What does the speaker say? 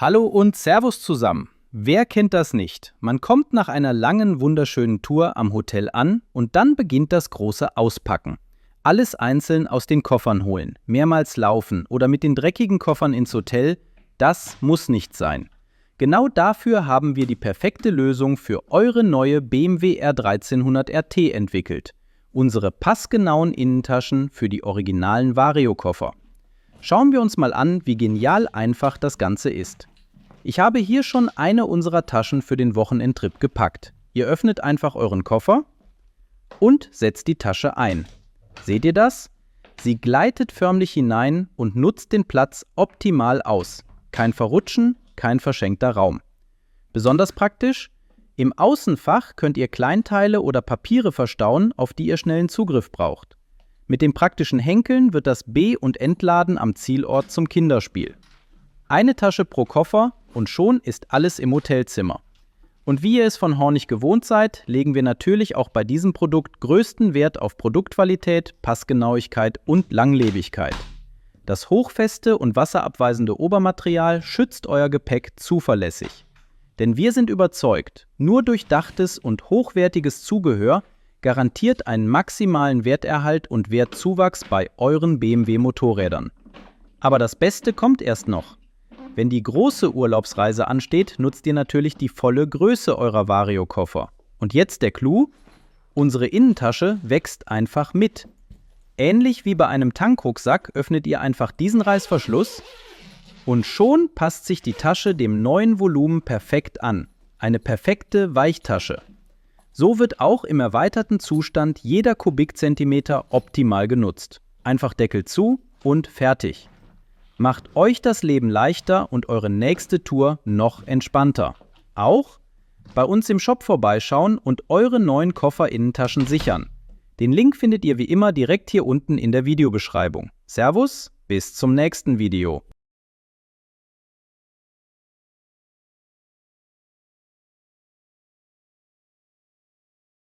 Hallo und Servus zusammen. Wer kennt das nicht? Man kommt nach einer langen, wunderschönen Tour am Hotel an und dann beginnt das große Auspacken. Alles einzeln aus den Koffern holen, mehrmals laufen oder mit den dreckigen Koffern ins Hotel, das muss nicht sein. Genau dafür haben wir die perfekte Lösung für eure neue BMW R1300 RT entwickelt. Unsere passgenauen Innentaschen für die originalen Vario-Koffer. Schauen wir uns mal an, wie genial einfach das Ganze ist. Ich habe hier schon eine unserer Taschen für den Wochenendtrip gepackt. Ihr öffnet einfach euren Koffer und setzt die Tasche ein. Seht ihr das? Sie gleitet förmlich hinein und nutzt den Platz optimal aus. Kein Verrutschen, kein verschenkter Raum. Besonders praktisch: im Außenfach könnt ihr Kleinteile oder Papiere verstauen, auf die ihr schnellen Zugriff braucht. Mit dem praktischen Henkeln wird das Be- und Entladen am Zielort zum Kinderspiel. Eine Tasche pro Koffer und schon ist alles im Hotelzimmer. Und wie ihr es von Hornig gewohnt seid, legen wir natürlich auch bei diesem Produkt größten Wert auf Produktqualität, Passgenauigkeit und Langlebigkeit. Das hochfeste und wasserabweisende Obermaterial schützt euer Gepäck zuverlässig. Denn wir sind überzeugt, nur durchdachtes und hochwertiges Zubehör garantiert einen maximalen Werterhalt und Wertzuwachs bei euren BMW-Motorrädern. Aber das Beste kommt erst noch. Wenn die große Urlaubsreise ansteht, nutzt ihr natürlich die volle Größe eurer Vario-Koffer. Und jetzt der Clou: unsere Innentasche wächst einfach mit. Ähnlich wie bei einem Tankrucksack öffnet ihr einfach diesen Reißverschluss und schon passt sich die Tasche dem neuen Volumen perfekt an. Eine perfekte Weichtasche. So wird auch im erweiterten Zustand jeder Kubikzentimeter optimal genutzt. Einfach Deckel zu und fertig. Macht euch das Leben leichter und eure nächste Tour noch entspannter. Auch bei uns im Shop vorbeischauen und eure neuen Koffer-Innentaschen sichern. Den Link findet ihr wie immer direkt hier unten in der Videobeschreibung. Servus, bis zum nächsten Video.